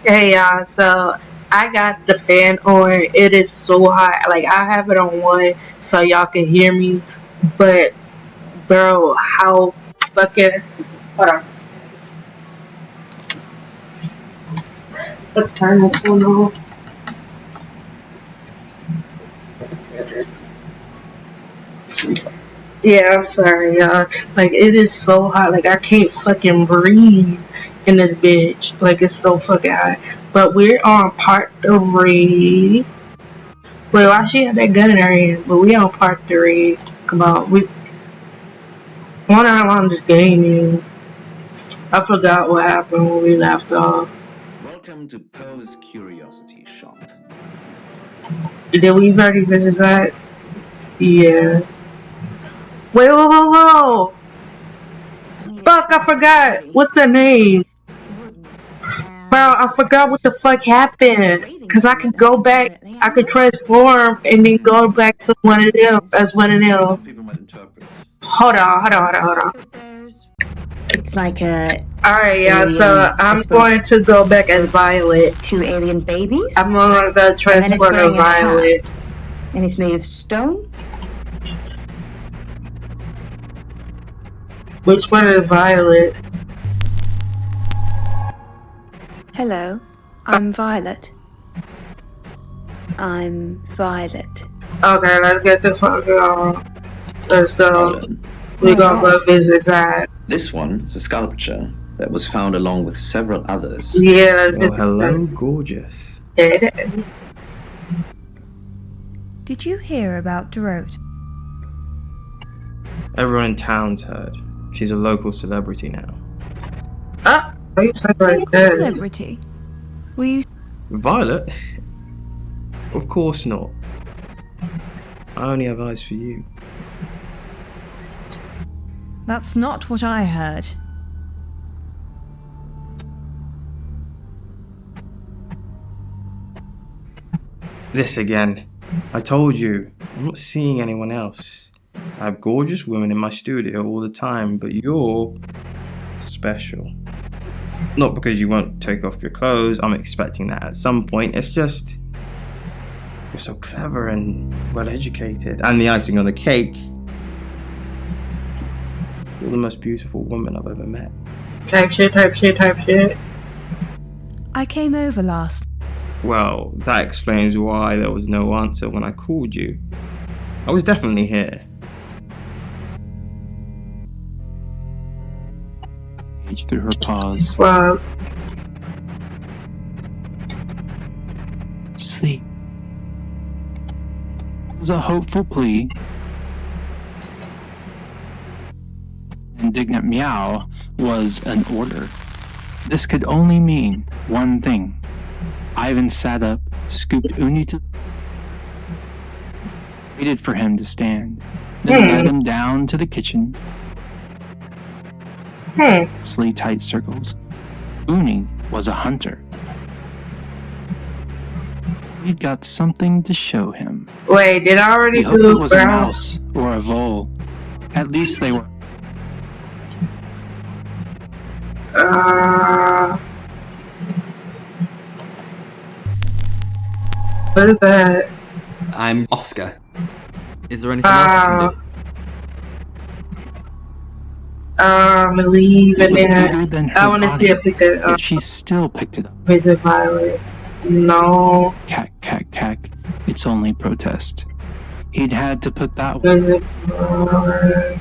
Hey y'all, so I got the fan on. It is so hot. Like I have it on one so y'all can hear me. But bro, how fucking hold on. What time is it on? Yeah, I'm sorry, y'all. Like it is so hot. Like I can't fucking breathe in this bitch. Like it's so fucking hot. But we're on part three. Wait, why she had that gun in her hand? But we on part three. Come on, we wonder how long this game is. I forgot what happened when we left off. Welcome to Poe's Curiosity Shop. Did we already visit that? Yeah. Wait, whoa. Fuck, I forgot. What's their name? Bro, I forgot what the fuck happened. Cause I could go back, I could transform and then go back to one of them as one of them. People might interpret. Hold on. It's like a. Alright, yeah, so I'm going to go back as Violet. 2 alien babies. I'm gonna go transform to Violet. And it's made of stone. Which one is Violet? Hello, I'm Violet. I'm Violet. Okay, let's get the fuck on. Let's go. We're gonna go visit that. This one is a sculpture that was found along with several others. Yeah, let's Oh, visit hello, that. gorgeous. Yeah. Did you hear about Dorothy? Everyone in town's heard. She's a local celebrity now. Ah, why you sound like that? Celebrity? Were you? Violet? Of course not. I only have eyes for you. That's not what I heard. This again. I told you, I'm not seeing anyone else. I have gorgeous women in my studio all the time, but you're special. Not because you won't take off your clothes, I'm expecting that at some point. It's just, you're so clever and well educated. And the icing on the cake, you're the most beautiful woman I've ever met. Type shit. I came over last. Well, that explains why there was no answer when I called you. I was definitely here. Through her paws. Well, Sleep. It was a hopeful plea. Indignant meow was an order. This could only mean one thing. Ivan sat up, scooped Uni to waited for him to stand, then led him down to the kitchen. Sleep tight circles. Uni was a hunter. He'd got something to show him. wait, did I already He hoped it do was a brown? mouse or a vole. At least they were. What is that? I'm Oscar. Is there anything else I can do? Leave and Bigger than then her I want to see body, if we could but she still picked it up. visit Violet. No, Cack. It's only protest. He'd had to put that one. visit Violet.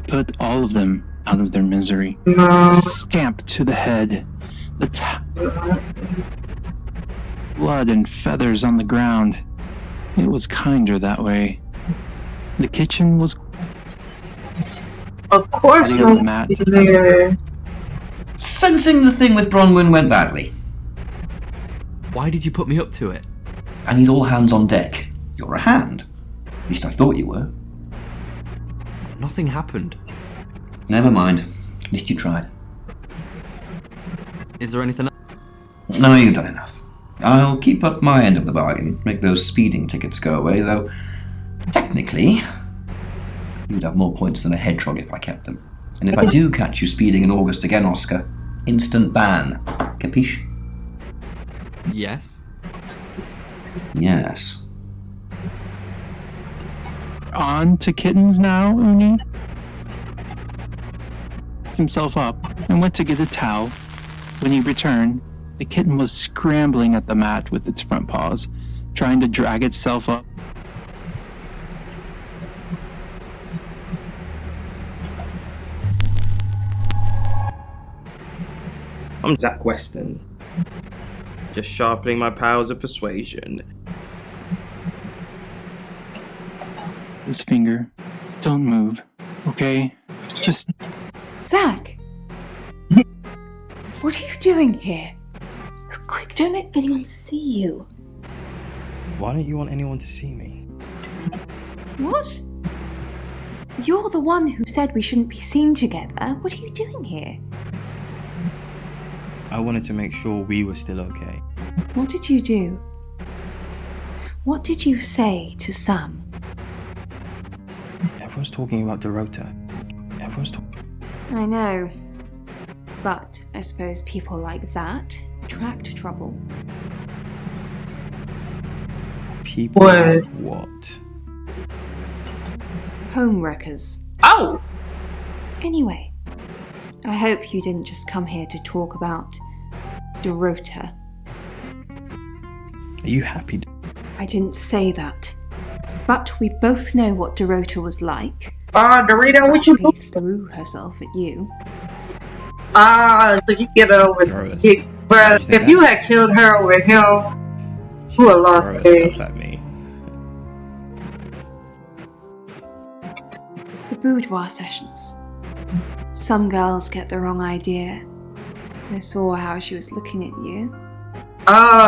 Put all of them out of their misery. No. Stamp to the head. Blood and feathers on the ground. It was kinder that way. The kitchen was Of course patio on the not. mat. There. Sensing the thing with Bronwyn went badly. Why did you put me up to it? I need all hands on deck. You're a hand. At least I thought you were. Nothing happened. Never mind. At least you tried. Is there anything else? No, you've done enough. I'll keep up my end of the bargain, make those speeding tickets go away, though technically you'd have more points than a hedgehog if I kept them. And if I do catch you speeding in August again, Oscar, instant ban. Capiche? Yes? Yes. On to kittens now, Uni? Picked himself up and went to get a towel. When he returned, the kitten was scrambling at the mat with its front paws, trying to drag itself up. I'm Zach Weston. Just sharpening my powers of persuasion. His finger. Don't move, okay? Just Zach! What are you doing here? Quick, don't let anyone see you. Why don't you want anyone to see me? What? You're the one who said we shouldn't be seen together. What are you doing here? I wanted to make sure we were still okay. What did you do? What did you say to Sam? Everyone's talking about Dorota. Everyone's talking. I know. But I suppose people like that attract trouble. People What? like what? Homewreckers. Oh! Anyway, I hope you didn't just come here to talk about Dorota. Are you happy? I didn't say that. But we both know what Dorota was like. Dorito, what you She threw herself at you. so you get over it. But if you had killed her over him, you would have lost Throw the game. herself at me. The boudoir sessions. Some girls get the wrong idea. I saw how she was looking at you.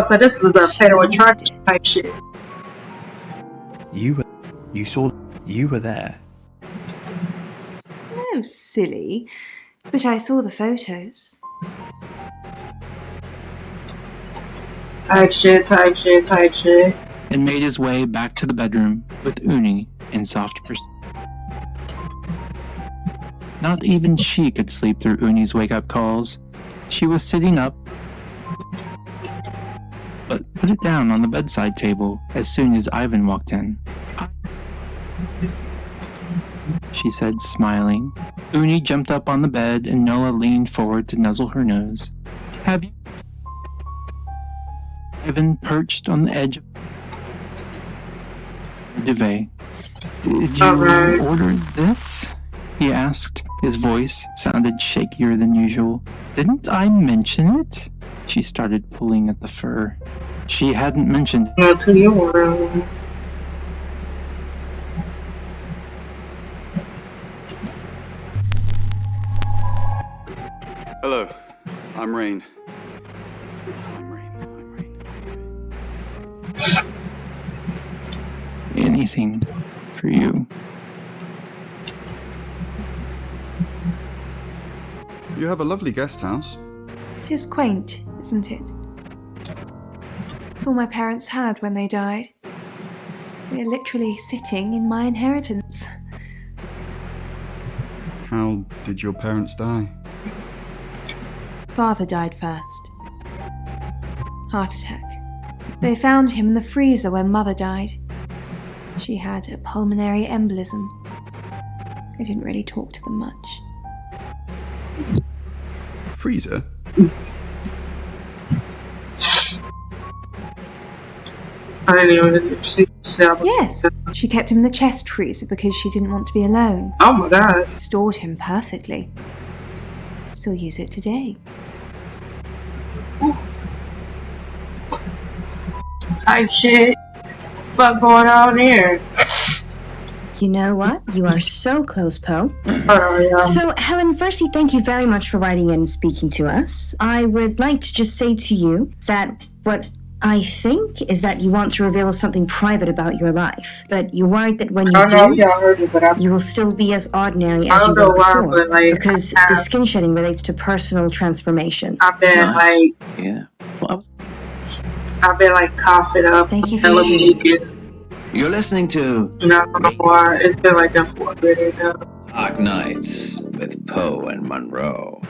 So this was a fatal attraction type shit. You were there. No, silly. But I saw the photos. Type shit. and made his way back to the bedroom with Uni in soft pursuit. Not even she could sleep through Uni's wake-up calls. She was sitting up, but put it down on the bedside table as soon as Ivan walked in. She said, smiling. Uni jumped up on the bed and Noah leaned forward to nuzzle her nose. Have you? Ivan perched on the edge of the duvet. Did you order this? He asked. His voice sounded shakier than usual. Didn't I mention it? She started pulling at the fur. She hadn't mentioned it. Go to your room. Hello, I'm Rain. Anything for you. You have a lovely guest house. It is quaint, isn't it? It's all my parents had when they died. We're literally sitting in my inheritance. How did your parents die? Father died first. Heart attack. They found him in the freezer when Mother died. She had a pulmonary embolism. I didn't really talk to them much. Freezer? I didn't even see yourself. Yes, she kept him in the chest freezer because she didn't want to be alone. Oh my god. Stored him perfectly. Still use it today. Type shit. Fuck going on here? You know what? You are so close, Poe. Hold on, y'all. So, Helen, firstly, thank you very much for writing in and speaking to us. I would like to just say to you that what I think is that you want to reveal something private about your life, but you're worried that when you I don't know if do, y'all heard it, but you will still be as ordinary I as you don't know were why, before, but like because the skin shedding relates to personal transformation. I've been like Yeah. Well, coughing up. Thank you for hella your mucus. you're listening to Not know why. It's been like that for a minute now. Dark Nights with Poe and Monroe.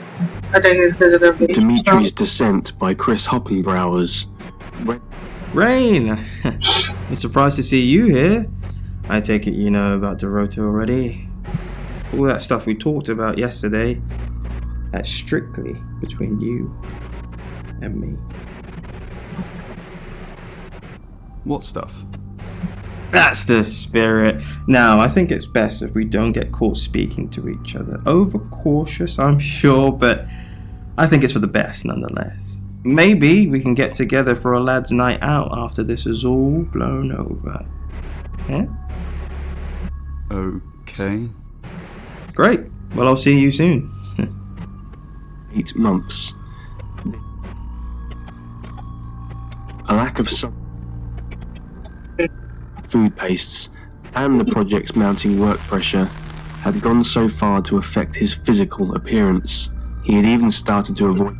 I think it's because of the Dimitri's Descent by Chris Hoppenbrowers. Rain! I'm surprised to see you here. I take it you know about Dorota already. All that stuff we talked about yesterday, that's strictly between you and me. What stuff? That's the spirit. Now, I think it's best if we don't get caught speaking to each other. Overcautious, I'm sure, but I think it's for the best nonetheless. Maybe we can get together for a lad's night out after this is all blown over. Yeah? Okay. Great. Well, I'll see you soon. 8 months. A lack of food pastes and the project's mounting work pressure had gone so far to affect his physical appearance. He had even started to avoid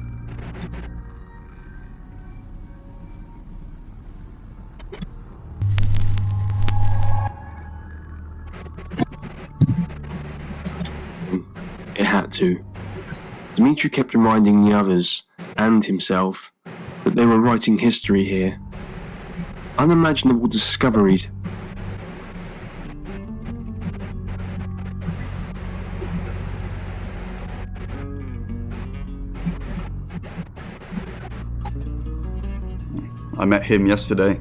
it had to. Dmitri kept reminding the others, and himself, that they were writing history here. Unimaginable discoveries. I met him yesterday,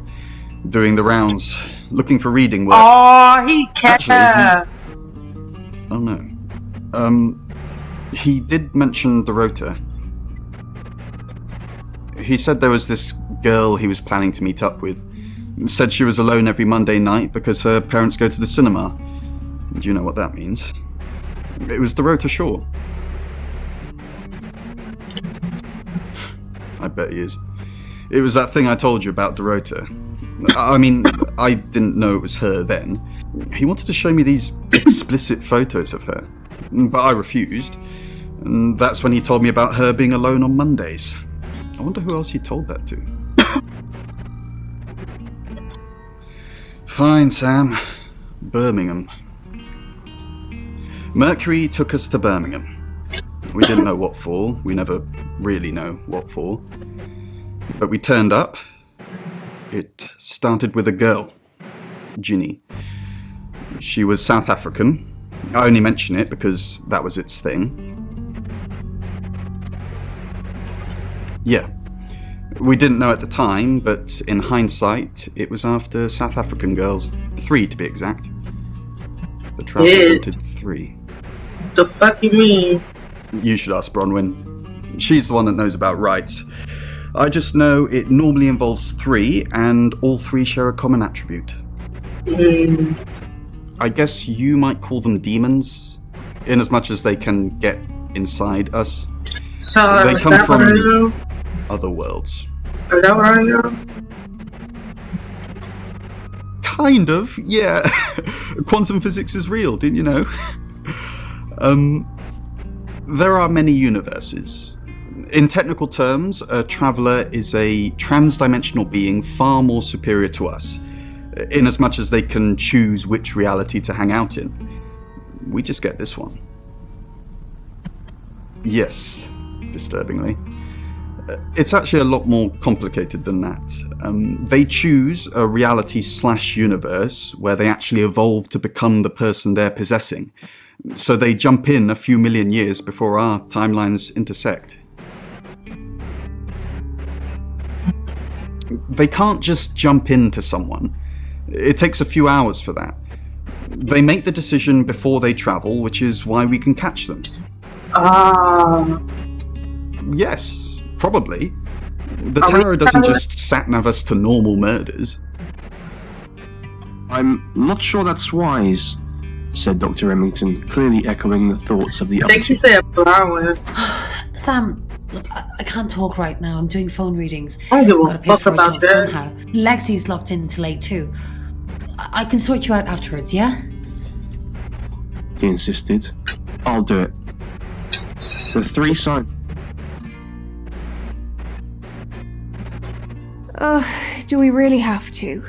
doing the rounds, looking for reading work. Oh, he kept. Oh no. He did mention Dorota. He said there was this girl he was planning to meet up with. Said she was alone every Monday night because her parents go to the cinema. Do you know what that means? It was Dorota Shaw. I bet he is. It was that thing I told you about Dorota. I mean, I didn't know it was her then. He wanted to show me these explicit photos of her, but I refused. And that's when he told me about her being alone on Mondays. I wonder who else he told that to. Fine, Sam. Birmingham. Mercury took us to Birmingham. We didn't know what for. We never really know what for. But we turned up. It started with a girl, Ginny. She was South African. I only mention it because that was its thing. Yeah. We didn't know at the time, but in hindsight, it was after South African girls. 3 to be exact. The traveler wanted 3. The fuck you mean? You should ask Bronwyn. She's the one that knows about rights. I just know it normally involves 3, and all 3 share a common attribute. I guess you might call them demons, in as much as they can get inside us. So they come from other worlds. Is that what I am? Kind of, yeah. Quantum physics is real, didn't you know? There are many universes. In technical terms, a traveller is a trans-dimensional being far more superior to us, in as much as they can choose which reality to hang out in. We just get this one. Yes, disturbingly. It's actually a lot more complicated than that. They choose a reality/universe where they actually evolve to become the person they're possessing. So they jump in a few million years before our timelines intersect. They can't just jump into someone. It takes a few hours for that. They make the decision before they travel, which is why we can catch them. Yes, probably. The Tower doesn't just sat-nav us to normal murders. I'm not sure that's wise, said Dr. Remington, clearly echoing the thoughts of the I think he said Bronwyn. Sam, look, I can't talk right now. I'm doing phone readings. I don't Gotta give pay a fuck for a about job that. somehow. Lexi's locked in till 8 too. I can sort you out afterwards, yeah? He insisted. I'll do it. The 3 sides. Do we really have to?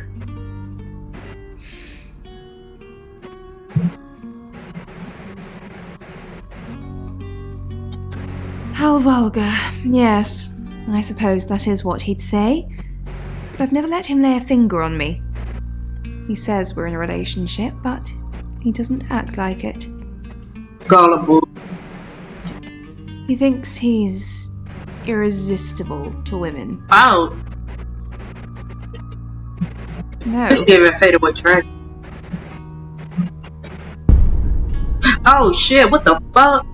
How vulgar. Yes, I suppose that is what he'd say. but I've never let him lay a finger on me. He says we're in a relationship, but he doesn't act like it. Gullible. He thinks he's irresistible to women. Oh. No. Let's give it Fatal Attraction. Oh shit, what the fuck?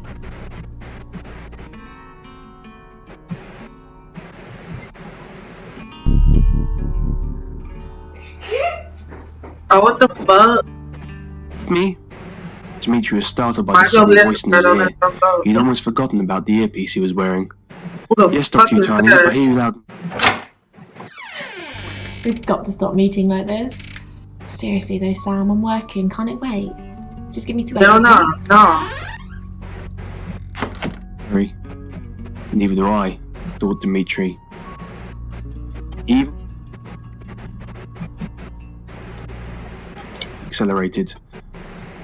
Oh, what the fuck? Me? Dimitri was startled by Why the go sudden left voice in and his on ear. that? He'd almost forgotten about the earpiece he was wearing. What the Yes, fuck Dr. is Utani, that? but hear you loud. We've got to stop meeting like this. Seriously though, Sam, I'm working. Can't it wait? Just give me 2 No, no, no. Harry. Neither do I, thought Dimitri. Eve accelerated.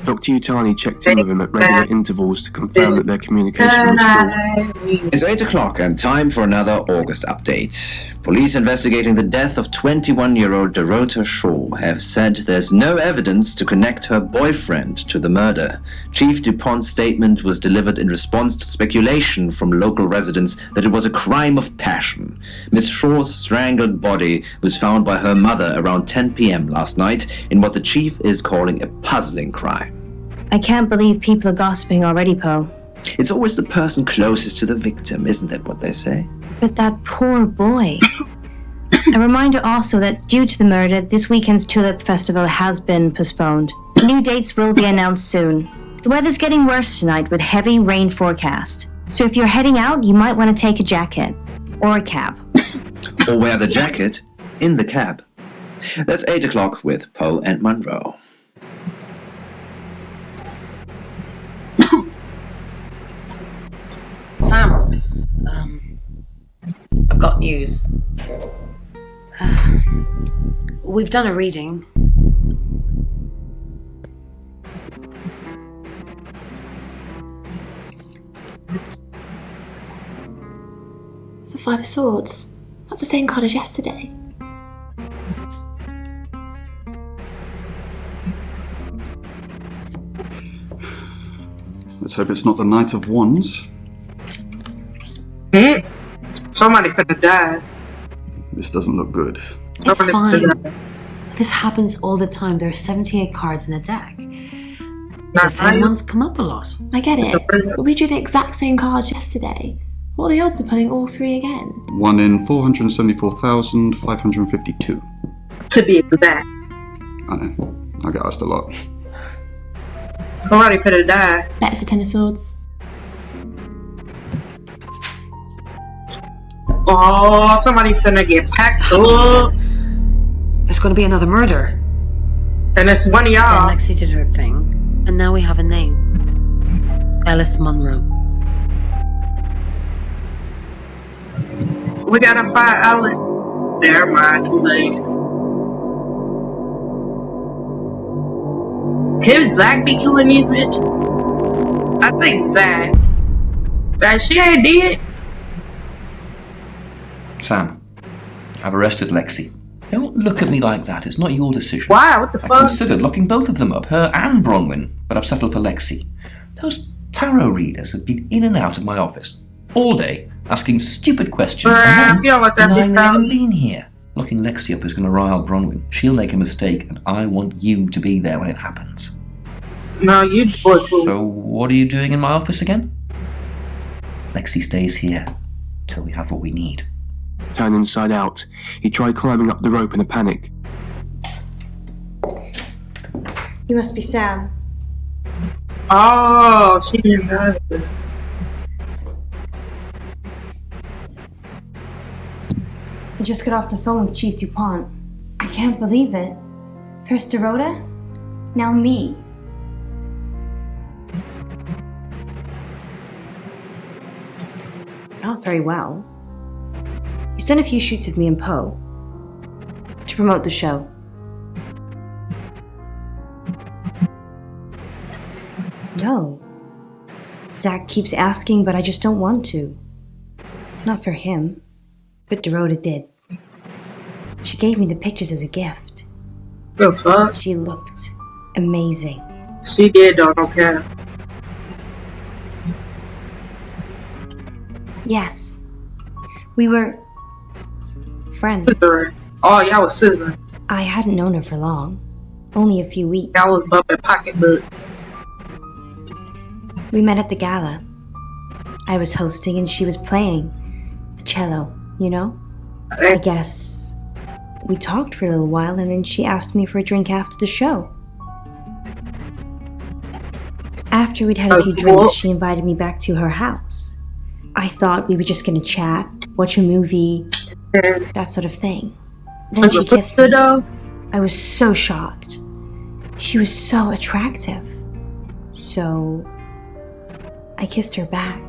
Dr. Utani checked in with him at regular intervals to confirm that their communication was full. It's 8 o'clock and time for another August update. Police investigating the death of 21-year-old Dorota Shaw have said there's no evidence to connect her boyfriend to the murder. Chief DuPont's statement was delivered in response to speculation from local residents that it was a crime of passion. Miss Shaw's strangled body was found by her mother around 10 p.m. last night in what the chief is calling a puzzling crime. I can't believe people are gossiping already, Poe. It's always the person closest to the victim, isn't that what they say? But that poor boy. A reminder also that due to the murder, this weekend's Tulip Festival has been postponed. New dates will be announced soon. The weather's getting worse tonight with heavy rain forecast. So if you're heading out, you might want to take a jacket. Or a cab. Or wear the jacket in the cab. That's 8 o'clock with Poe and Monroe. Sam, I've got news. We've done a reading. It's a 5 of Swords. That's the same card as yesterday. Let's hope it's not the Knight of Wands. Somebody could have died. This doesn't look good. It's fine. This happens all the time. There are 78 cards in a deck. The same ones come up a lot. I get it, but we drew the exact same cards yesterday. What are the odds of pulling all 3 again? 1 in 474,552. To be exact. I know. I get asked a lot. Somebody could have died. Bet it's a 10 of Swords. Oh, somebody finna get packed up. There's going to be another murder. And it's one of y'all. Then Lexi did her thing, and now we have a name. Alice Monroe. We gotta find Alice. Never mind, too late. Can Zach be killing these bitches? I think Zach. Like, she ain't dead. Sam, I've arrested Lexi. Don't look at me like that. It's not your decision. Why? What the I fuck? considered locking both of them up, her and Bronwyn, but I've settled for Lexi. Those tarot readers have been in and out of my office all day, asking stupid questions and then denying they've even been here. Locking Lexi up is going to rile Bronwyn. She'll make a mistake, and I want you to be there when it happens. No, you do it too. So what are you doing in my office again? Lexi stays here till we have what we need. Turned inside out. He tried climbing up the rope in a panic. You must be Sam. Oh, she didn't know that. I just got off the phone with Chief DuPont. I can't believe it. First Dorota, now me. Not very well. He's done a few shoots of me and Poe to promote the show. No. Zach keeps asking, but I just don't want to. Not for him. But Dorota did. She gave me the pictures as a gift. The fuck? She looked amazing. She did though, no cap. Yes. We were friends. Scissoring. Oh, y'all was scissoring. I hadn't known her for long. Only a few weeks. Y'all was bumping pocketbooks. We met at the gala. I was hosting and she was playing the cello, you know? I guess we talked for a little while and then she asked me for a drink after the show. After we'd had a few drinks, she invited me back to her house. I thought we were just gonna chat, watch a movie, that sort of thing. Then she kissed me. I was so shocked. She was so attractive. So I kissed her back.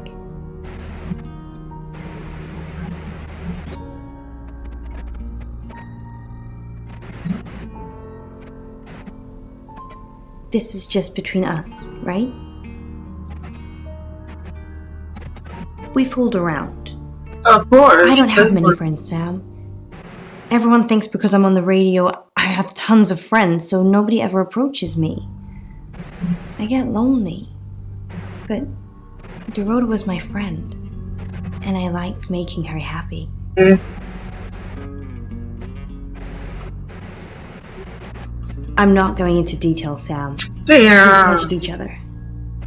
This is just between us, right? We fooled around. Of course. I don't have many friends, Sam. Everyone thinks because I'm on the radio, I have tons of friends, so nobody ever approaches me. I get lonely. But Dorota was my friend, and I liked making her happy. I'm not going into detail, Sam. Damn. We pledged each other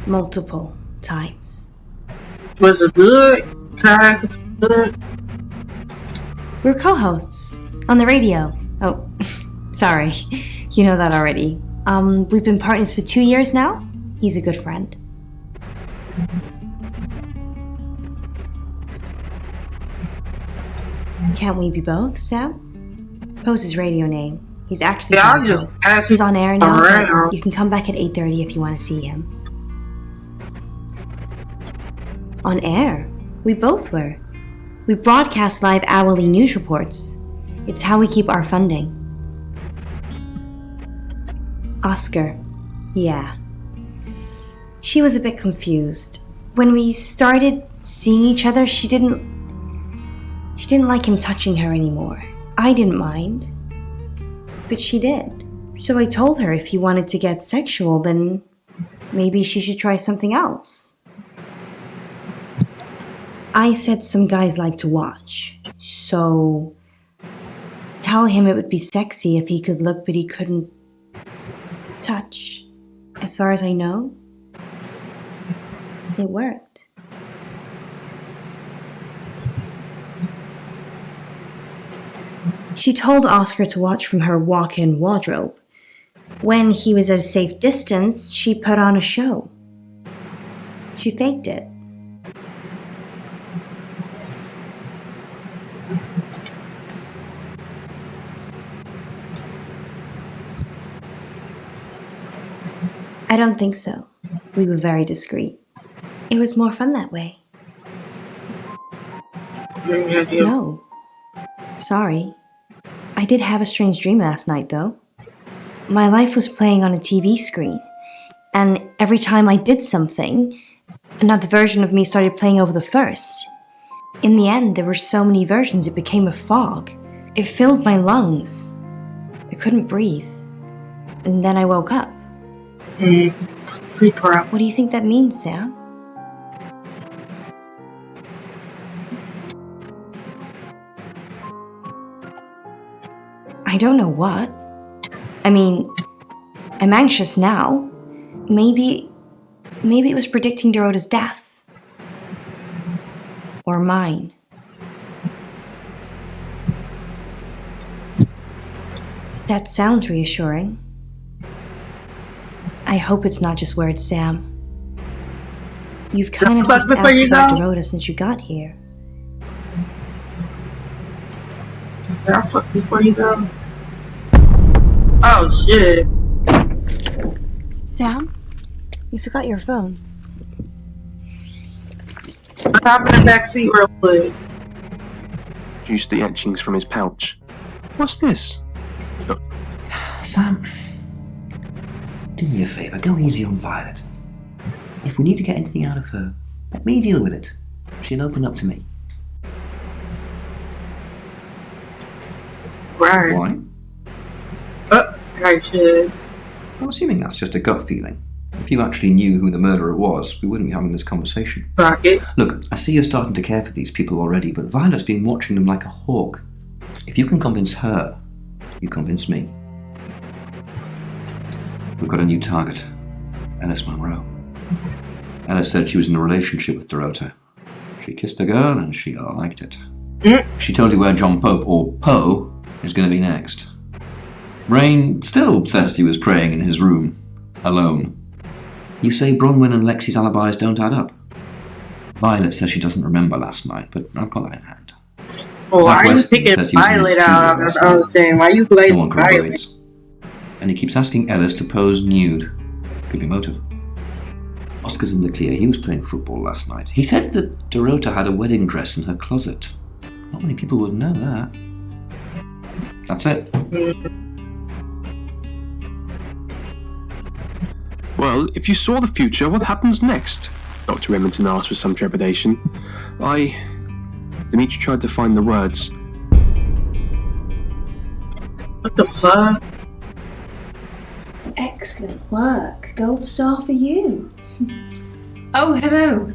multiple times. Was it good? Guys, good? We're co-hosts on the radio. Oh, sorry. You know that already. We've been partners for 2 years now. He's a good friend. Can't we be both, Sam? Post his radio name. He's actually he's on air now. You can come back at 8:30 if you want to see him. On air? We both were. We broadcast live hourly news reports. It's how we keep our funding. Oscar. Yeah. She was a bit confused. When we started seeing each other, she didn't like him touching her anymore. I didn't mind. But she did. So I told her if he wanted to get sexual, then maybe she should try something else. I said some guys like to watch. So tell him it would be sexy if he could look but he couldn't touch. As far as I know, it worked. She told Oscar to watch from her walk-in wardrobe. When he was at a safe distance, she put on a show. She faked it. I don't think so. We were very discreet. It was more fun that way. No. Sorry. I did have a strange dream last night, though. My life was playing on a TV screen, and every time I did something, another version of me started playing over the first. In the end, there were so many versions it became a fog. It filled my lungs. I couldn't breathe. And then I woke up. Sleep crap. What do you think that means, Sam? I don't know what. I mean, I'm anxious now. Maybe it was predicting Dorota's death. Or mine. That sounds reassuring. I hope it's not just words, Sam. You've kind of just asked about Dorota since you got here. Yeah, fuck before you go. Oh shit. Sam? You forgot your phone. Hop in the back seat real quick. Produced the etchings from his pouch. What's this? Sam, do me a favour, go easy on Violet. If we need to get anything out of her, let me deal with it. She'll open up to me. Right. Why? Right, shit. I'm assuming that's just a gut feeling. If you actually knew who the murderer was, we wouldn't be having this conversation. Right. Look, I see you're starting to care for these people already, but Violet's been watching them like a hawk. If you can convince her, you convince me. We've got a new target. Ellis Monroe. Ellis said she was in a relationship with Dorota. She kissed a girl and she liked it. She told you where John Pope, or Poe, is going to be next. Rain still says he was praying in his room, alone. You say Bronwyn and Lexi's alibis don't add up. Violet says she doesn't remember last night, but I've got that in hand. Well, why are you picking Violet out of the other thing? Why are you blaming Violet? And he keeps asking Ellis to pose nude. Could be motive. Oscar's in the clear. He was playing football last night. He said that Dorota had a wedding dress in her closet. Not many people would know that. That's it. Well, if you saw the future, what happens next? Dr. Remington asked with some trepidation. Dimitri tried to find the words. What the fuck? Excellent work. Gold star for you. Oh, hello.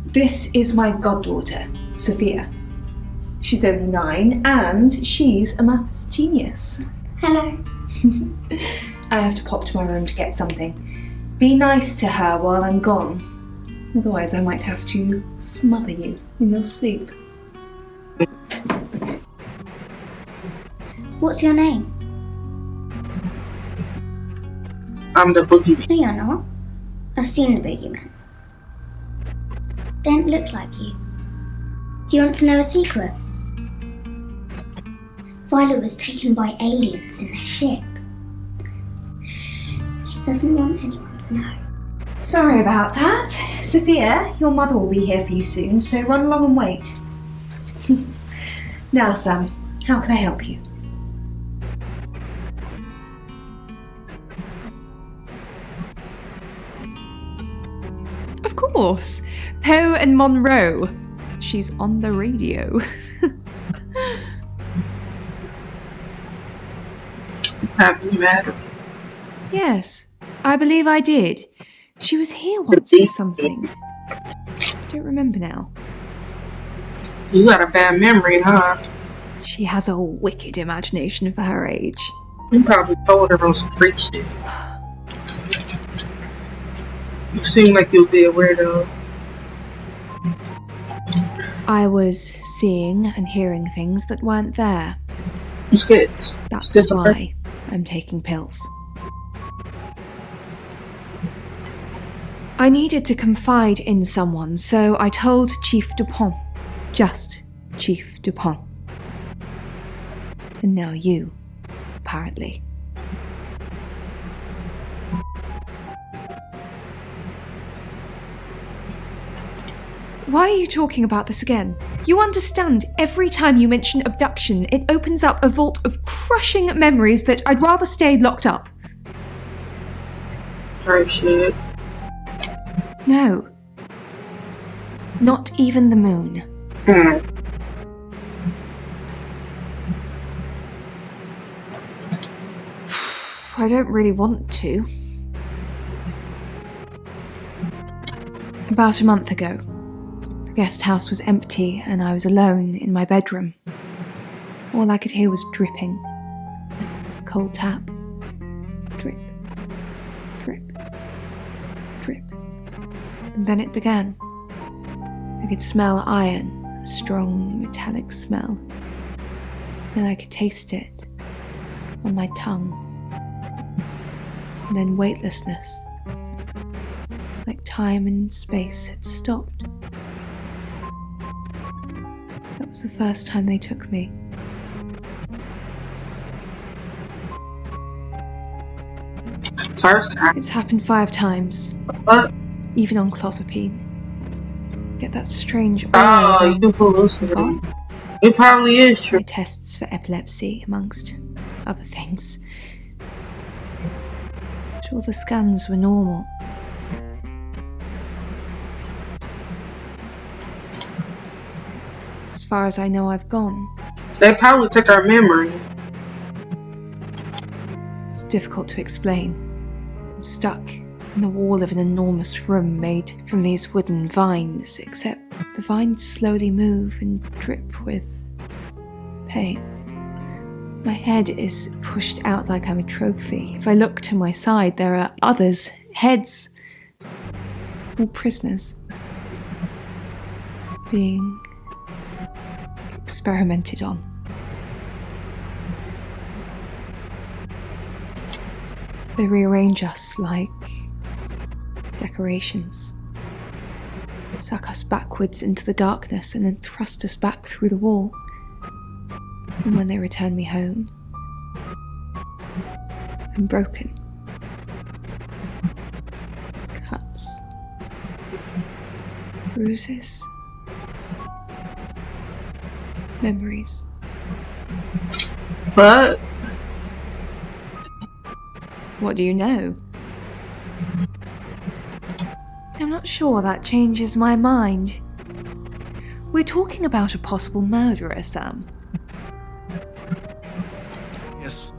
This is my goddaughter, Sophia. She's only 9 and she's a maths genius. Hello. I have to pop to my room to get something. Be nice to her while I'm gone. Otherwise I might have to smother you in your sleep. What's your name? I'm the boogeyman. No, you're not. I've seen the boogeyman. Don't look like you. Do you want to know a secret? Violet was taken by aliens in their ship. She doesn't want anyone to know. Sorry about that. Sophia, your mother will be here for you soon, so run along and wait. Now, Sam, how can I help you? Of course. Poe and Monroe. She's on the radio. Have you met her? Yes, I believe I did. She was here once for something. I don't remember now. You got a bad memory, huh? She has a wicked imagination for her age. You probably told her on some freak shit. You seem like you'll be a weirdo. I was seeing and hearing things that weren't there. Skits. That's Skits why I'm taking pills. I needed to confide in someone, so I told Chief Dupont. Just Chief Dupont. And now you, apparently. Why are you talking about this again? You understand, every time you mention abduction, it opens up a vault of crushing memories that I'd rather stay locked up. Type shit. No. Not even the moon. I don't really want to. About a month ago, the guest house was empty and I was alone in my bedroom. All I could hear was dripping. Cold tap. Drip. Drip. Drip. And then it began. I could smell iron, a strong metallic smell. Then I could taste it on my tongue. And then weightlessness. Like time and space had stopped. That was the first time they took me. First time? It's happened 5 times. What? Even on clozapine. Get that strange Oh, you hallucinate. It probably is true. My tests for epilepsy, amongst other things. But all the scans were normal. As far as I know, I've gone. They probably took our memory. difficult to explain. I'm stuck in the wall of an enormous room made from these wooden vines, except the vines slowly move and drip with pain. My head is pushed out like I'm a trophy. If I look to my side, there are others' heads, all prisoners, being experimented on. They rearrange us like decorations, suck us backwards into the darkness and then thrust us back through the wall. And when they return me home, I'm broken. Cuts. Bruises. Memories. Fuck. What do you know? I'm not sure that changes my mind. We're talking about a possible murderer, Sam. Yes,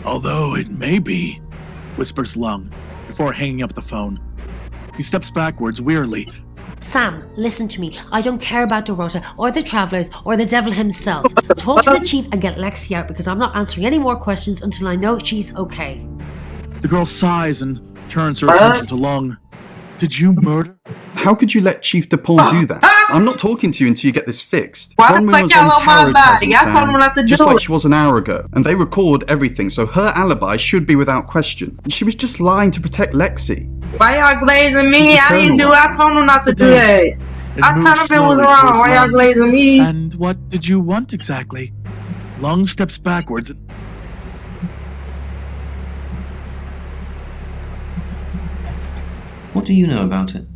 although it may be, whispers Lung, before hanging up the phone. He steps backwards wearily. Sam, listen to me. I don't care about Dorota, or the Travelers, or the devil himself. Talk to the chief and get Lexi out, because I'm not answering any more questions until I know she's okay. The girl sighs and turns her attention to Lung. Did you murder? How could you let Chief DuPont do that? I'm not talking to you until you get this fixed. Why the Bronwyn fuck was y'all on on my tarot body? tasm, Y'all told me not to Sam, just do like it. she was an hour ago. And they record everything, so her alibi should be without question. And she was just lying to protect Lexi. Why y'all glazing me? She's I didn't do it. I told him not to do It that. I moves told him it was slowly wrong. towards Why y'all Lung. glazing me? And what did you want exactly? Lung steps backwards. What do you know about it?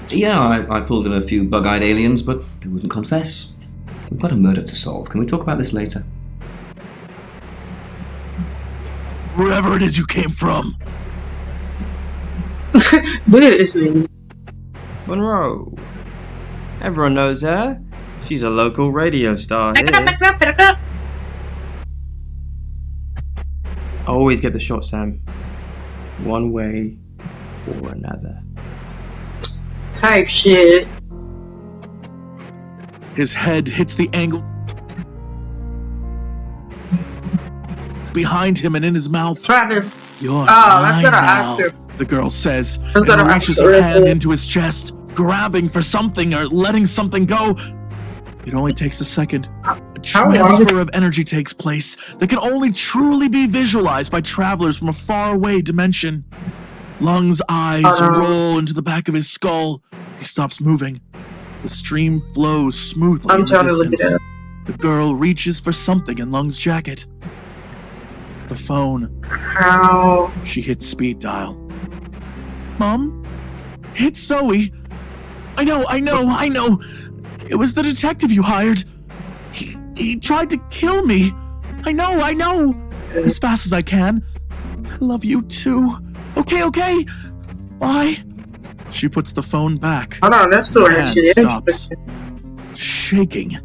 Yeah, I pulled in a few bug-eyed aliens, but they wouldn't confess. We've got a murder to solve. Can we talk about this later? Wherever it is you came from. Look at this nigga. Monroe. Everyone knows her. She's a local radio star here. I always get the shot, Sam. One way or another. Type shit. His head hits the angle behind him and in his mouth. Try to. You're let's go to now, Oscar. the girl says, Let's go to and reaches Oscar. her hand into his chest, grabbing for something or letting something go. It only takes a second. A transfer of energy takes place that can only truly be visualized by travelers from a faraway dimension. Lung's eyes roll into the back of his skull. He stops moving. The stream flows smoothly. I'm in the trying to look it distance. up. The girl reaches for something in Lung's jacket. The phone. How? She hits speed dial. Mom? It's Zoe. I know. It was the detective you hired. He tried to kill me. I know. As fast as I can. I love you too. Okay. Bye. She puts the phone back. Hold on, that story Her hand shit. stops, shaking.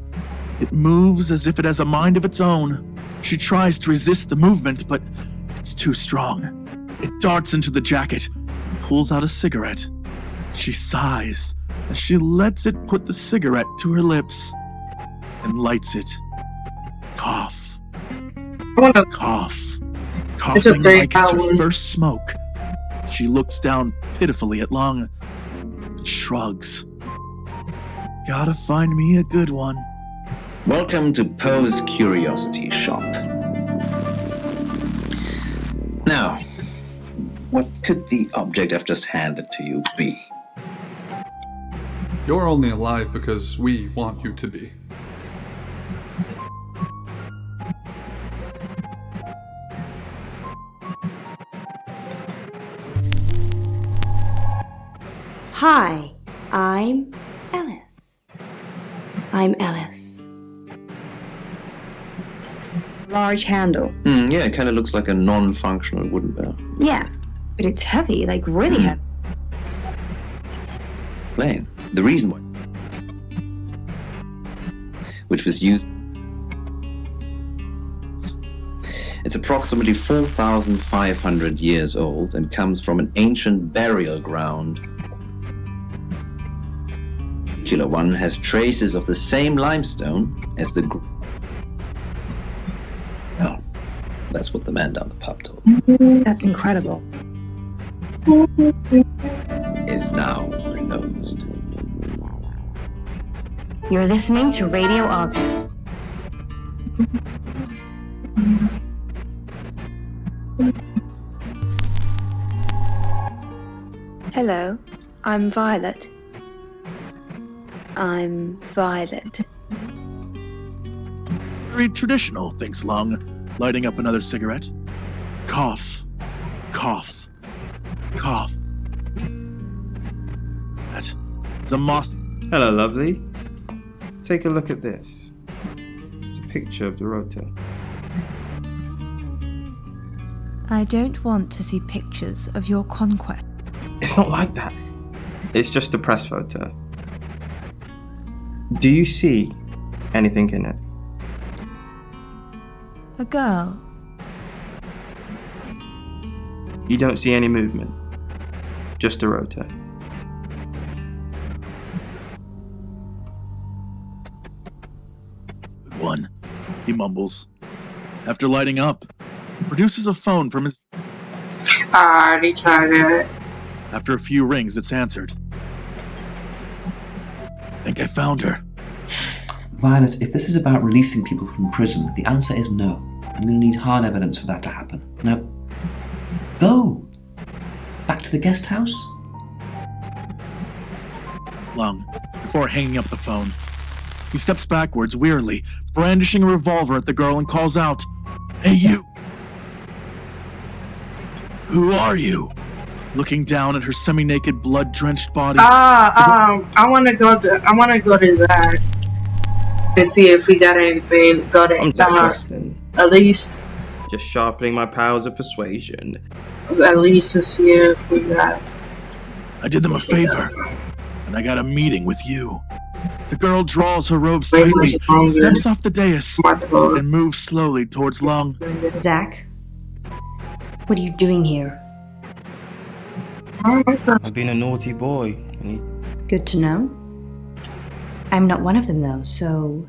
It moves as if it has a mind of its own. She tries to resist the movement, but it's too strong. It darts into the jacket, pulls out a cigarette. She sighs as she lets it put the cigarette to her lips and lights it. Cough. Cough. Coughing like it's her first smoke. She looks down pitifully at Lung and shrugs. Gotta find me a good one. Welcome to Poe's Curiosity Shop. Now, what could the object I've just handed to you be? You're only alive because we want you to be. Hi, I'm Ellis. Large handle. Yeah, it kind of looks like a non-functional wooden bell. Yeah, but it's heavy, like really heavy. Lane, the reason why. which was used. It's approximately 4,500 years old and comes from an ancient burial ground. The particular one has traces of the same limestone as the... Oh, that's what the man down the pub told me. That's incredible. Is now closed. You're listening to Radio August. Hello, I'm Violet. I'm Violet. Very traditional, thinks Lung, lighting up another cigarette. Cough. Cough. Cough. That is a moss. Hello, lovely. Take a look at this. It's a picture of Dorota. I don't want to see pictures of your conquest. It's not like that. It's just a press photo. Do you see anything in it? A girl. You don't see any movement. Just Dorota. Good one, he mumbles. After lighting up, he produces a phone from his... I already tried it. After a few rings, it's answered. I think I found her. Violet, if this is about releasing people from prison, the answer is no. I'm going to need hard evidence for that to happen. Now, go! Back to the guest house? Lung, before hanging up the phone, he steps backwards wearily, brandishing a revolver at the girl and calls out, "Hey, you! Who are you?" Looking down at her semi-naked, blood-drenched body. I want to go to that and see if we got anything. Go to I'm Justin. At least. Just sharpening my powers of persuasion. At least to see if we got. I did them a favor, and I got a meeting with you. The girl draws her robe slightly, steps off the dais, and moves slowly towards Lung. Zach, what are you doing here? I've been a naughty boy. Good to know. I'm not one of them though, so...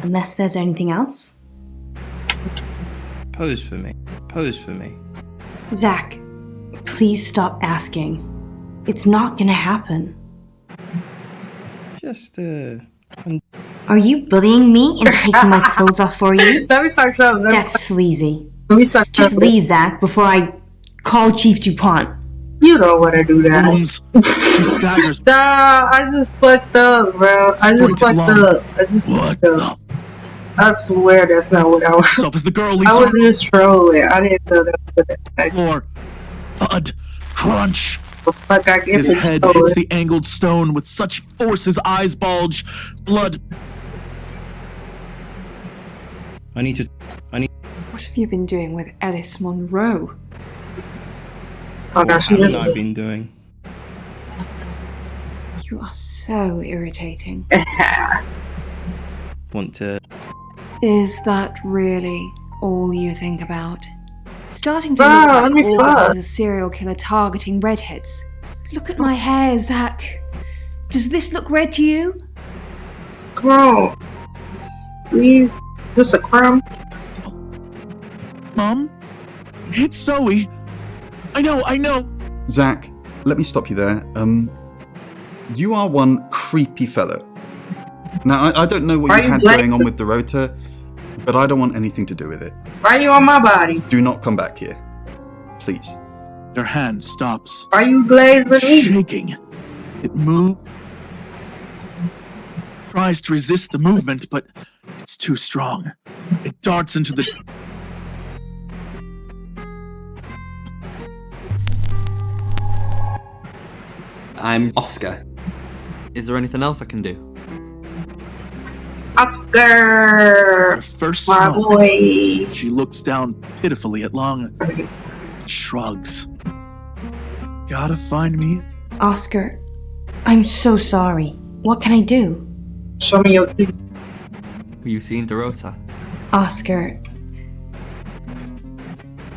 Unless there's anything else? Pose for me. Pose for me. Zach, please stop asking. It's not gonna happen. Just, Are you bullying me into taking my clothes off for you? Let me start something. That's sleazy. Let me start Just leave, Zach, before I call Chief DuPont. You don't want to do that. Nah, I just fucked up, bro. I just fucked up. I swear that's not what I was. I was just trolling. I didn't know that was gonna Floor. Thud. Crunch. Fuck, I guess His head hits the angled stone with such force his eyes bulge. Blood. What have you been doing with Alice Monroe? What haven't I been doing? You are so irritating. Want to... Is that really all you think about? Starting to Bro, look let me like fuck. August is a serial killer targeting redheads. Look at my hair, Zach. Does this look red to you? Come on. Please. This a crumb? Mom? It's Zoe. I know. Zach, let me stop you there. You are one creepy fellow. Now, I don't know what you had going on with Dorota, but I don't want anything to do with it. Why are you on my body? Do not come back here. Please. Their hand stops. Why are you glazing me? Shaking. It moves. Tries to resist the movement, but it's too strong. It darts into the... I'm Oscar. Is there anything else I can do? Oscar! First my smoke, boy. She looks down pitifully at Lung. Shrugs. Gotta find me. Oscar, I'm so sorry. What can I do? Show me your teeth. Were you seeing Dorota? Oscar,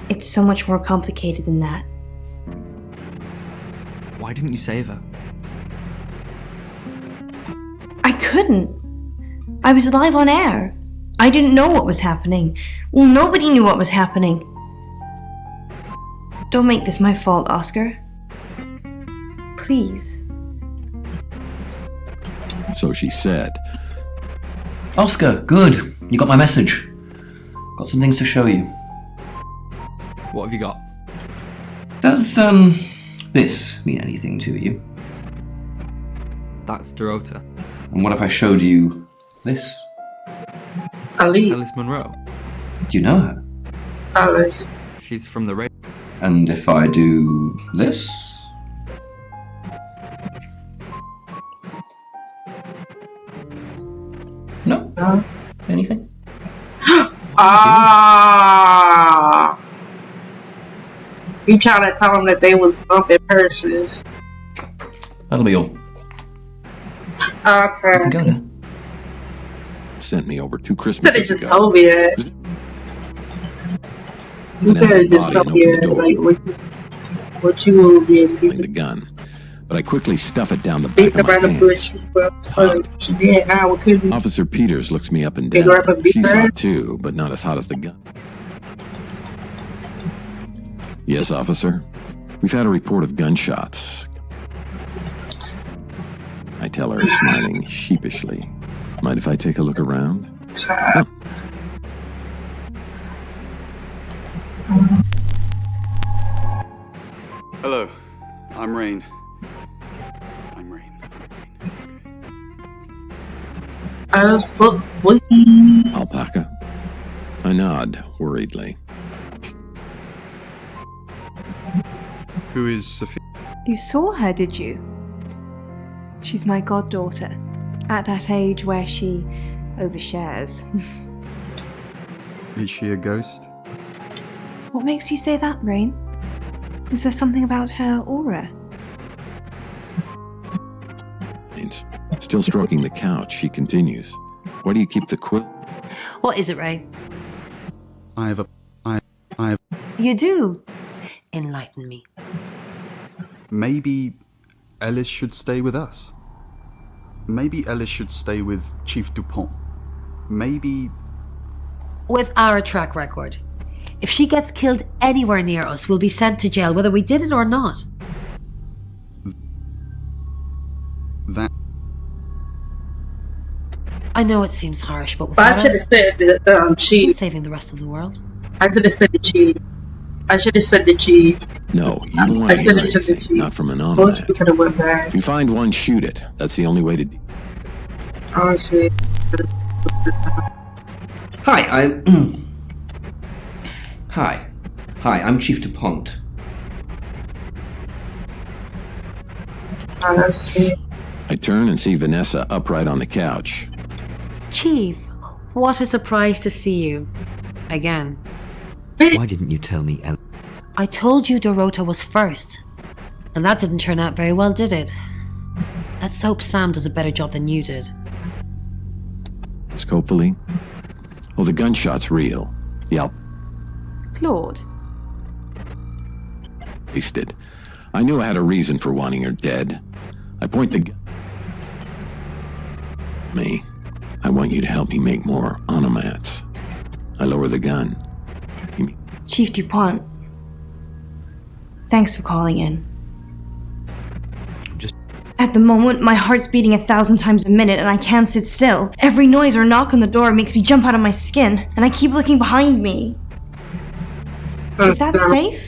it's so much more complicated than that. Why didn't you save her? I couldn't. I was live on air. I didn't know what was happening. Well, nobody knew what was happening. Don't make this my fault, Oscar. Please. So she said. Oscar, good. You got my message. Got some things to show you. What have you got? Does, this mean anything to you? That's Dorota. And what if I showed you this? Alice Monroe. Do you know her? Alice. She's from the radio. And if I do this? No? Anything? Ah! You trying to tell them that they was bumping purses? That'll be all. Okay. You can go now. Sent me over 2 You could have Christmases just ago. told me that. You could have just told me that, like, what you will be a secret. The gun. But I quickly stuff it down the back Beat of my around the pants. bush, but she did. I would couldn't. Officer Peters looks me up and Big down. rubber beat She's her? hot too, but not as hot as the gun. Yes, officer. We've had a report of gunshots. I tell her, smiling sheepishly. Mind if I take a look around? Huh. Hello, I'm Rain. I'm Rain. Alpaca. I nod worriedly. Who is Sophia? You saw her, did you? She's my goddaughter, at that age where she overshares. Is she a ghost? What makes you say that, Rain? Is there something about her aura? Still stroking the couch, she continues. Why do you keep the quilt? What is it, Ray? I have. You do? Enlighten me. Maybe Ellis should stay with us. Maybe Ellis should stay with Chief Dupont. Maybe. With our track record. If she gets killed anywhere near us, we'll be sent to jail, whether we did it or not. That. I know it seems harsh, but But I without should have us, said the chief. who's saving the rest of the world? I should have said the chief. I should have said the chief. No, you don't want I to should hear have said the anything, chief. not from an Most automat. people could have went back. If you find one, shoot it. That's the only way to... Oh shit. Hi, Hi. Hi, I'm Chief DuPont. Oh, that's it. I turn and see Vanessa upright on the couch. Chief, what a surprise to see you. Again. Why didn't you tell me, El? I told you Dorota was first. And that didn't turn out very well, did it? Let's hope Sam does a better job than you did. Scopely. Oh, the gunshot's real. Yep, Claude. wasted. I knew I had a reason for wanting her dead. I point the gun. Me. I want you to help me make more onomats. I lower the gun. Chief DuPont, thanks for calling in. At the moment, my heart's beating 1,000 times a minute and I can't sit still. Every noise or knock on the door makes me jump out of my skin, and I keep looking behind me. Is that safe?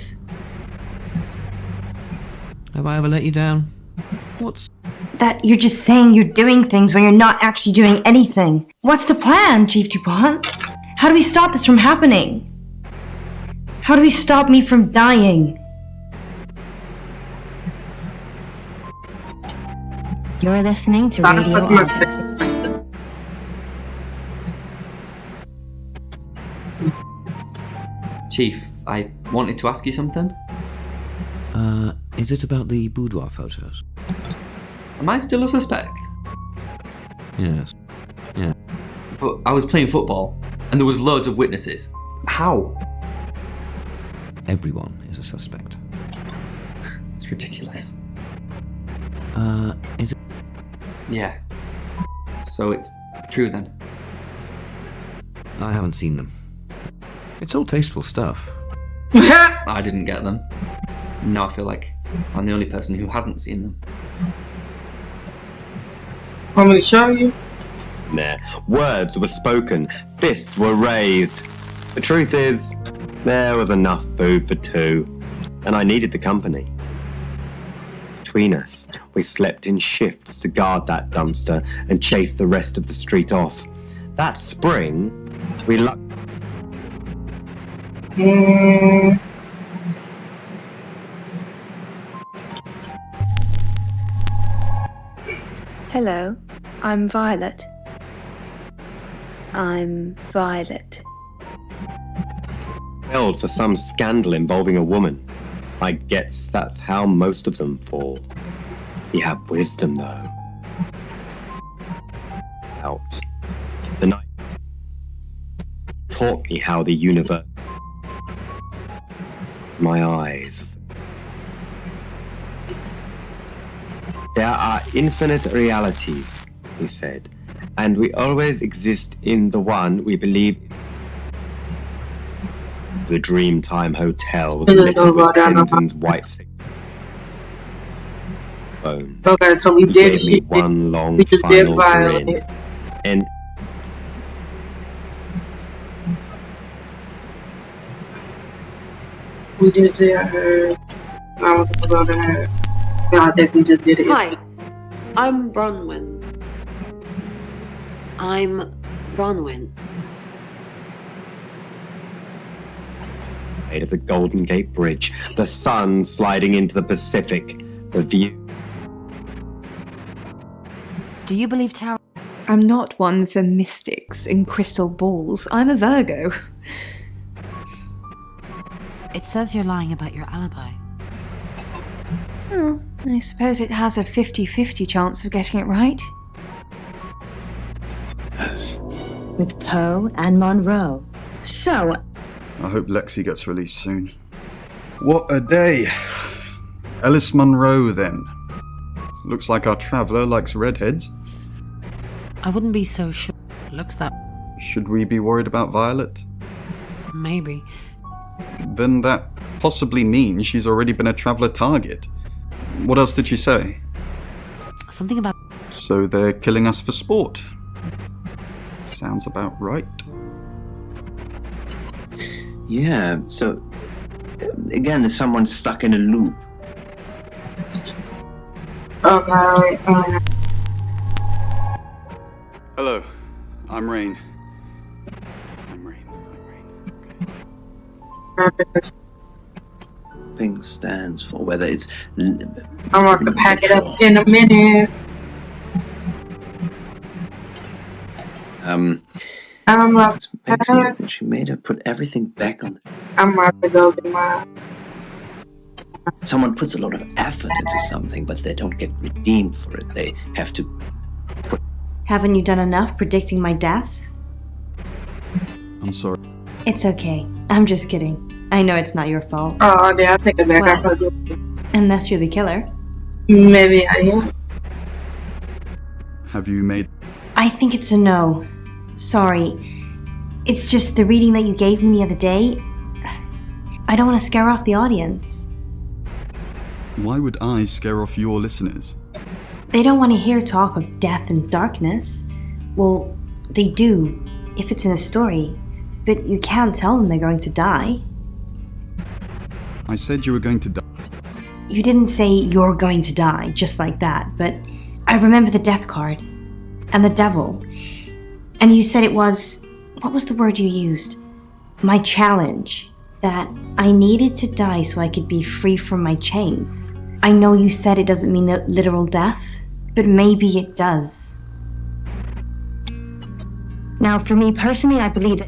Have I ever let you down? What's... That you're just saying you're doing things when you're not actually doing anything. What's the plan, Chief DuPont? How do we stop this from happening? How do we stop me from dying? You're listening to Radio Office. Chief, I wanted to ask you something. Is it about the boudoir photos? Am I still a suspect? Yes. Yeah. But I was playing football, and there was loads of witnesses. How? Everyone is a suspect. It's ridiculous. Is it? Yeah. So it's true then? I haven't seen them. It's all tasteful stuff. I didn't get them. Now I feel like I'm the only person who hasn't seen them. Want me to show you? Nah. Words were spoken, fists were raised. The truth is, there was enough food for two, and I needed the company. Between us, we slept in shifts to guard that dumpster and chase the rest of the street off. That spring, we Hello, I'm Violet. I'm Violet. held for some scandal involving a woman. I guess that's how most of them fall. You have wisdom, though. Out. The night taught me how the universe. My eyes. There are infinite realities, he said, and we always exist in the one we believe in. The Dreamtime Hotel was littered with Clinton's white phone. Okay, so we He did gave me one long we just did final Violet. grin, and We did her. I was going to her. No, I think we just did it. Hi, I'm Bronwyn. I'm Bronwyn. of the Golden Gate Bridge, the sun sliding into the Pacific, the view. Do you believe tarot? I'm not one for mystics and crystal balls. I'm a Virgo. It says you're lying about your alibi. Oh, I suppose it has a 50-50 chance of getting it right. With Poe and Monroe. So, I hope Lexi gets released soon. What a day! Ellis Monroe, then. Looks like our traveller likes redheads. I wouldn't be so sure. Looks that. Should we be worried about Violet? Maybe. Then that possibly means she's already been a traveller target. What else did she say? Something about. So they're killing us for sport. Sounds about right. Yeah, so again, there's someone stuck in a loop. Okay. Hello, I'm Rain. Thing stands for whether it's. I'm about to pack it up in a minute. I'm about to She made her put everything back on. I'm about to go get my. Someone puts a lot of effort into something, but they don't get redeemed for it. They have to. haven't you done enough predicting my death? I'm sorry. It's okay. I'm just kidding. I know it's not your fault. Oh, yeah, I'll take it back. Well, I could do unless you're the killer. Maybe I am. Have you made... I think it's a no. Sorry. It's just the reading that you gave me the other day. I don't want to scare off the audience. Why would I scare off your listeners? They don't want to hear talk of death and darkness. Well, they do, if it's in a story. But you can't tell them they're going to die. I said you were going to die. You didn't say you're going to die, just like that, but I remember the death card. And the devil. And you said it was... what was the word you used? My challenge. That I needed to die so I could be free from my chains. I know you said it doesn't mean literal death, but maybe it does. Now, for me personally, I believe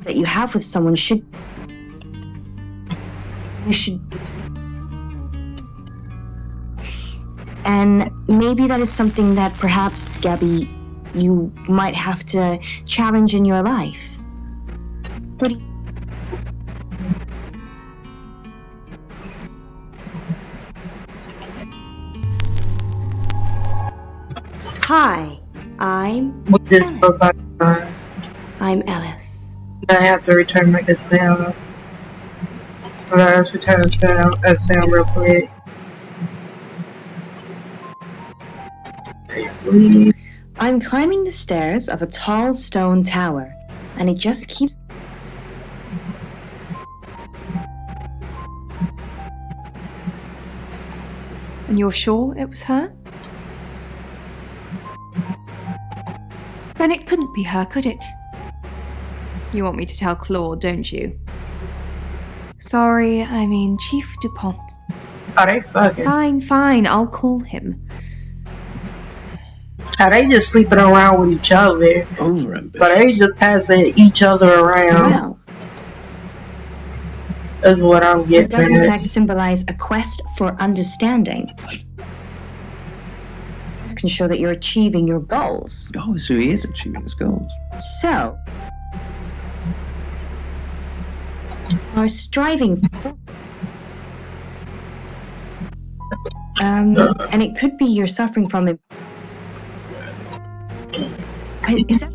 that you have with someone should... you should... And maybe that is something that perhaps Gabby you might have to challenge in your life. What do you... Hi, I'm Ellis. I have to return my sound. Let's return a sound real quick. I'm climbing the stairs of a tall stone tower, and it just keeps... And you're sure it was her? Then it couldn't be her, could it? You want me to tell Claude, don't you? Sorry, I mean Chief DuPont. Are they fucking? Fine, I'll call him. Are they just sleeping around with each other? But they just passing each other around. Well, is what I'm getting does in at. fact symbolize a quest for understanding. This can show that you're achieving your goals. Oh, so he is achieving his goals. So, are striving for... and it could be you're suffering from it. Is that...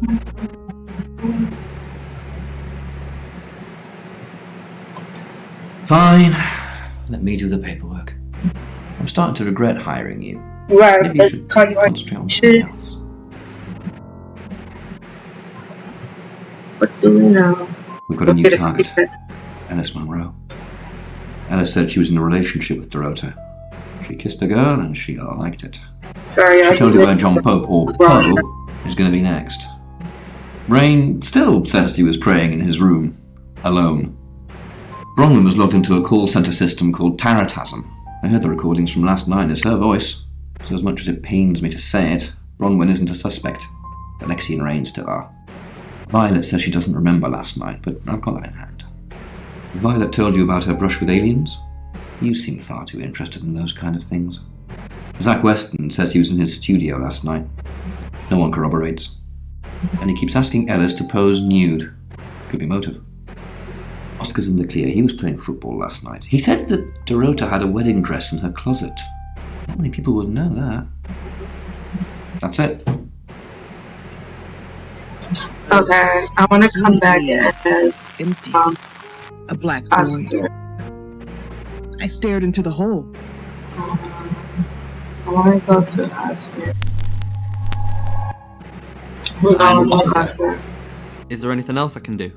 Fine. Let me do the paperwork. I'm starting to regret hiring you. Right, Maybe you should concentrate on something else. What do we know? We've got a new target. Alice Monroe. Alice said she was in a relationship with Dorota. She kissed a girl and she liked it. Sorry, she told you where John Pope, or Poe, is going to be next. Rain still says he was praying in his room, alone. Bronwyn was logged into a call centre system called Taratasm. I heard the recordings from last night. It's her voice. So as much as it pains me to say it, Bronwyn isn't a suspect. Alexei and Rain still are. Violet says she doesn't remember last night, but I've got that in hand. Violet told you about her brush with aliens? You seem far too interested in those kind of things. Zach Weston says he was in his studio last night. No one corroborates. And he keeps asking Ellis to pose nude. Could be motive. Oscar's in the clear. He was playing football last night. He said that Dorota had a wedding dress in her closet. Not many people would know that. That's it. Okay, I want to come back as empty. A black void. Oscar. I stared into the hole. I want to go to Oscar. Oscar. Is there anything else I can do?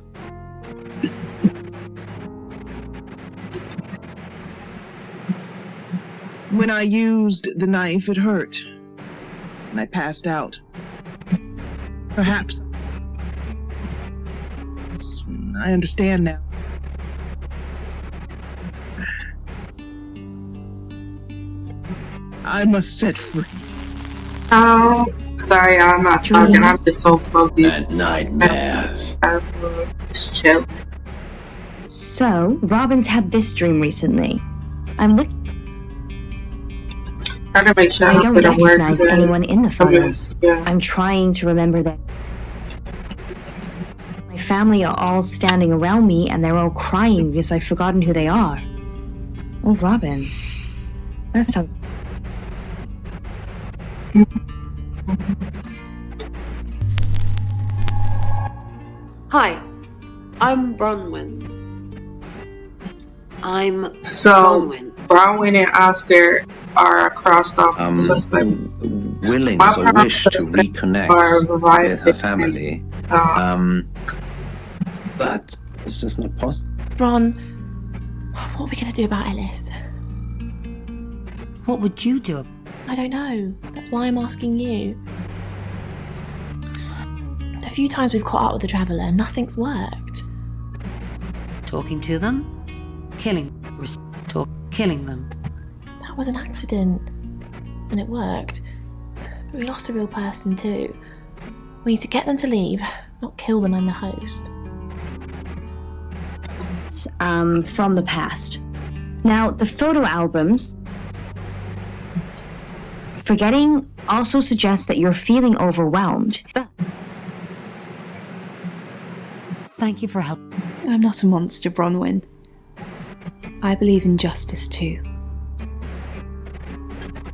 When I used the knife, it hurt. And I passed out. Perhaps. I understand now. I must set free. Oh, sorry, I'm not talking. I'm just so focused. That nightmares. Just chill. So, Robin's had this dream recently. I'm looking. I gotta make sure I don't put a word recognize today. anyone in the photos. Yeah. I'm trying to remember that. My family are all standing around me and they're all crying because I've forgotten who they are. Oh, Robin. That sounds... Hi, I'm Bronwyn. So, Bronwyn and Oscar are crossed off suspect. Willing as a wish to reconnect with her family. But it's just not possible. Bron, what are we going to do about Ellis? What would you do? I don't know. That's why I'm asking you. A few times we've caught up with the Traveller, nothing's worked. Talking to them? Killing them. That was an accident. And it worked. But we lost a real person too. We need to get them to leave, not kill them and the host. From the past. Now, the photo albums... Forgetting also suggests that you're feeling overwhelmed. Thank you for help. I'm not a monster, Bronwyn. I believe in justice too.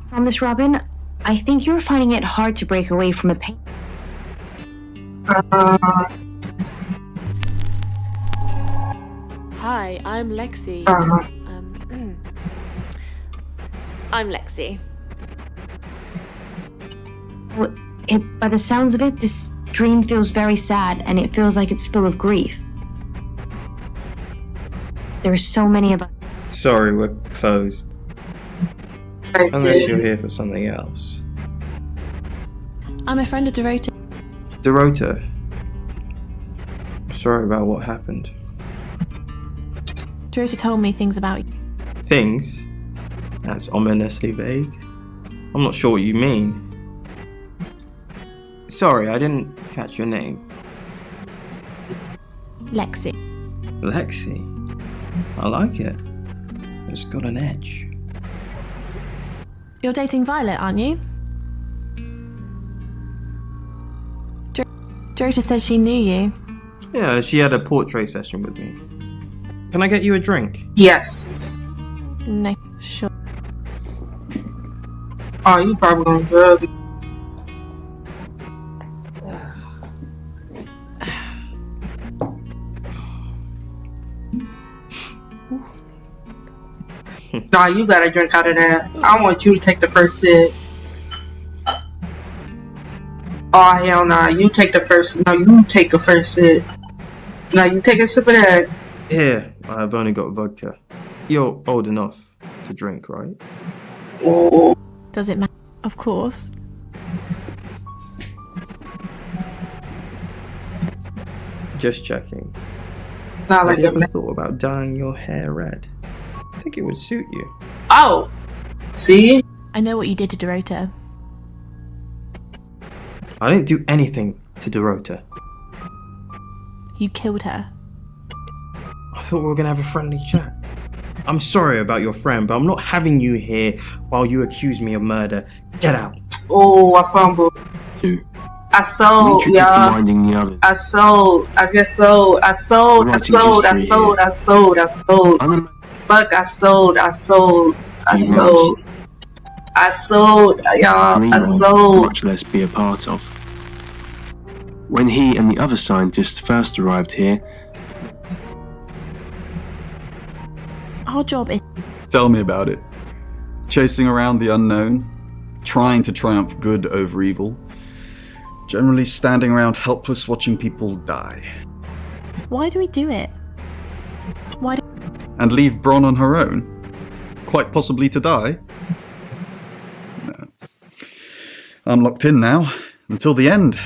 From this, Robin, I think you're finding it hard to break away from a pain. Hi, I'm Lexi. I'm Lexi. Well, by the sounds of it, this dream feels very sad, and it feels like it's full of grief. There are so many of us. Sorry, we're closed. Unless you're here for something else. I'm a friend of Dorota. Dorota. Sorry about what happened. Dorota told me things about you. Things? That's ominously vague. I'm not sure what you mean. Sorry, I didn't catch your name. Lexi. Lexi? I like it. It's got an edge. You're dating Violet, aren't you? Dorota said she knew you. Yeah, she had a portrait session with me. Can I get you a drink? Yes. No, sure. Oh, you probably gonna drug me. Nah, you gotta drink out of that. I want you to take the first sip. Oh, hell nah. You take the first. No, you take the first sip. No, you take a sip of that. Here, I've only got vodka. You're old enough to drink, right? Oh. Does it matter? Of course. Just checking. Not like Have you ever a thought about dyeing your hair red? I think it would suit you. Oh, see? I know what you did to Dorota. I didn't do anything to Dorota. You killed her. I thought we were gonna have a friendly chat. I'm sorry about your friend, but I'm not having you here while you accuse me of murder. Get out. Oh, I fumbled. I sold, y'all. I sold. I just sold. I sold. I sold. I sold. I sold. I sold. Fuck, I sold. I sold. I sold. I sold, y'all. I sold. Much less be a part of. When he and the other scientists first arrived here, our job is... Tell me about it. Chasing around the unknown, trying to triumph good over evil, generally standing around helpless watching people die. Why do we do it? Why do... And leave Bron on her own? Quite possibly to die? No. I'm locked in now, until the end.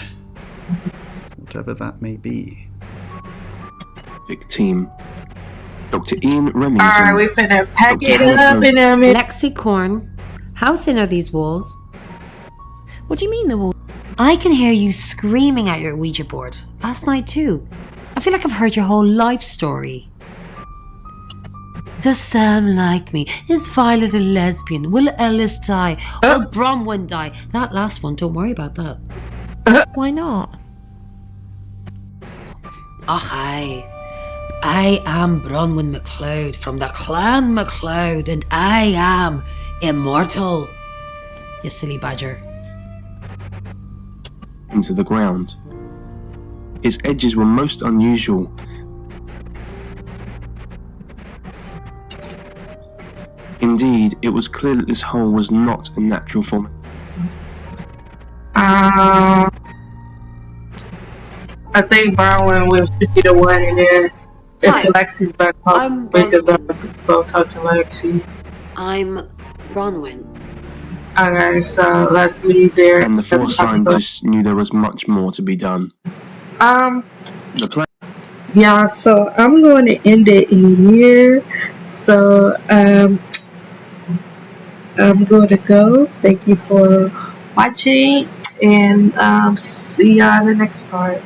Whatever that may be. big team. Dr. Ian Remington. Alright, we finna pack it up in a minute. Lexicorn, how thin are these walls? What do you mean the wall? I can hear you screaming at your Ouija board. Last night too. I feel like I've heard your whole life story. Does Sam like me? Is Violet a lesbian? Will Ellis die? Will Bronwyn die? That last one, don't worry about that. Why not? Oh, I am Bronwyn MacLeod from the Clan MacLeod, and I am immortal. You silly badger. Into the ground. Its edges were most unusual. Indeed, it was clear that this hole was not a natural form. I think Bronwyn will be the one in there. If Lexi's back up, we could go talk to Lexi. I'm Bronwyn. Okay, so let's leave there. And the four scientists knew there was much more to be done. The plan. Yeah, so I'm going to end it here. So, I'm going to go. Thank you for watching, and see y'all in the next part.